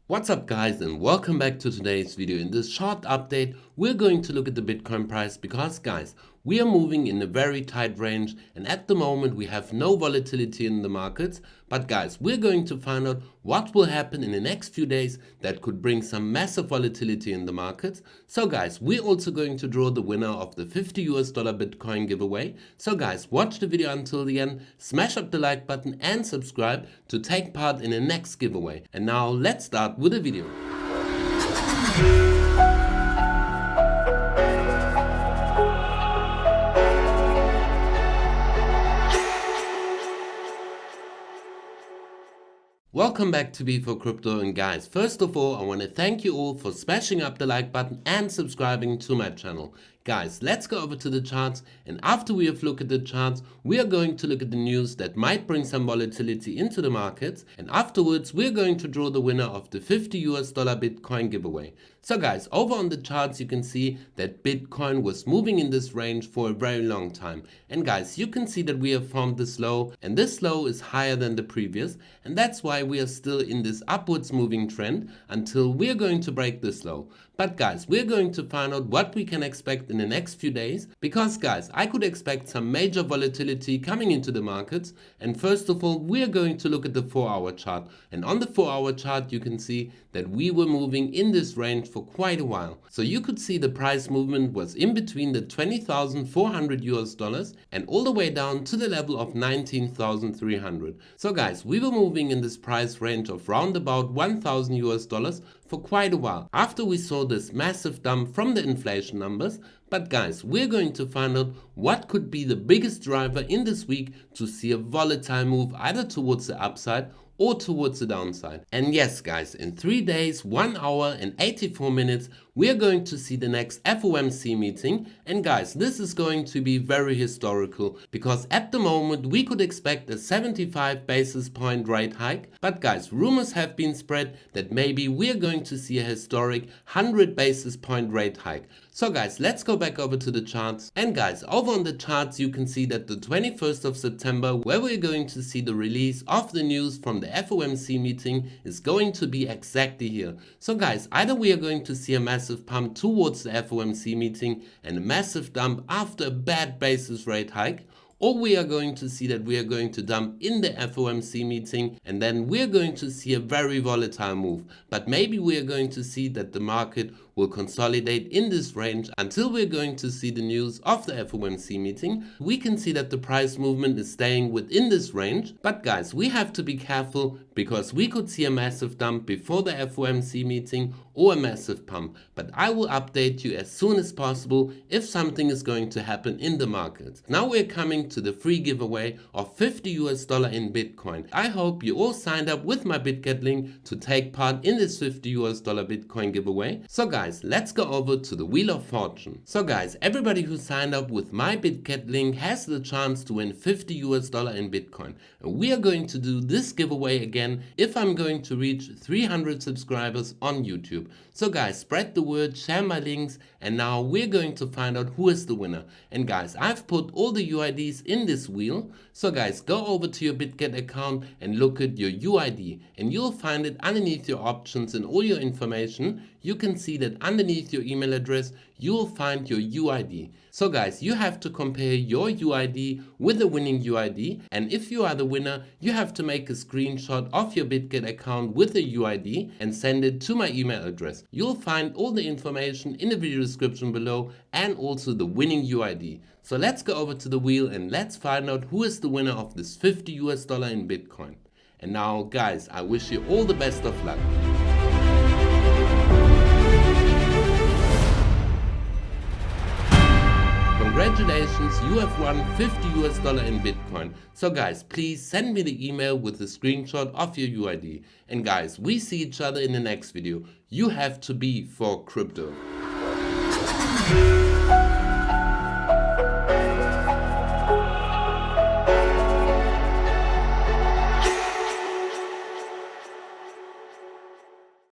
What's up guys, and welcome back to today's video. In this short update we're going to look at the Bitcoin price because guys, we are moving in a very tight range and at the moment we have no volatility in the markets, but guys, we're going to find out what will happen in the next few days that could bring some massive volatility in the markets. So guys, we're also going to draw the winner of the $50 Bitcoin giveaway. So guys, watch the video until the end, smash up the like button and subscribe to take part in the next giveaway. And now let's start with the video. Welcome back to B4Crypto, and guys, first of all I want to thank you all for smashing up the like button and subscribing to my channel. Guys, let's go over to the charts, and after we have looked at the charts, we are going to look at the news that might bring some volatility into the markets, and afterwards we're going to draw the winner of the $50 Bitcoin giveaway. So guys, over on the charts you can see that Bitcoin was moving in this range for a very long time, and guys, you can see that we have formed this low, and this low is higher than the previous, and that's why we are still in this upwards moving trend until we're going to break this low. But guys, we're going to find out what we can expect in the next few days, because guys, I could expect some major volatility coming into the markets. And first of all, we're going to look at the 4-hour chart, and on the 4-hour chart you can see that we were moving in this range for quite a while. So you could see the price movement was in between the $20,400 and all the way down to the level of 19,300. So guys, we were moving in this price range of round about $1,000 for quite a while after we saw this massive dump from the inflation numbers. But guys, we're going to find out what could be the biggest driver in this week to see a volatile move either towards the upside or towards the downside. And yes guys, in 3 days, 1 hour and 84 minutes, we are going to see the next FOMC meeting. And guys, this is going to be very historical because at the moment we could expect a 75 basis point rate hike. But guys, rumors have been spread that maybe we are going to see a historic 100 basis point rate hike. So guys, let's go back over to the charts. And guys, over on the charts you can see that the 21st of September, where we're going to see the release of the news from the FOMC meeting, is going to be exactly here. So guys, either we are going to see a massive pump towards the FOMC meeting and a massive dump after a bad basis rate hike, or we are going to see that we are going to dump in the FOMC meeting and then we are going to see a very volatile move. But maybe we are going to see that the market will consolidate in this range until we're going to see the news of the FOMC meeting. We can see that the price movement is staying within this range, but guys, we have to be careful because we could see a massive dump before the FOMC meeting or a massive pump. But I will update you as soon as possible if something is going to happen in the market. Now we're coming to the free giveaway of $50 in Bitcoin. I hope you all signed up with my BitGet link to take part in this $50 Bitcoin giveaway. So guys, let's go over to the Wheel of Fortune. So guys, everybody who signed up with my BitGet link has the chance to win $50 in Bitcoin. And we are going to do this giveaway again if I'm going to reach 300 subscribers on YouTube. So guys, spread the word, share my links, and now we're going to find out who is the winner. And guys, I've put all the UIDs in this wheel. So guys, go over to your BitGet account and look at your UID, and you'll find it underneath your options and all your information. You can see that underneath your email address you'll find your UID. So guys, you have to compare your UID with the winning UID, and if you are the winner, you have to make a screenshot of your BitGet account with the UID and send it to my email address. You'll find all the information in the video description below and also the winning UID. So let's go over to the wheel and let's find out who is the winner of this $50 in Bitcoin. And now guys, I wish you all the best of luck. Congratulations, you have won $50 in Bitcoin. So guys, please send me the email with a screenshot of your UID. And guys, we see each other in the next video. You have to be for crypto.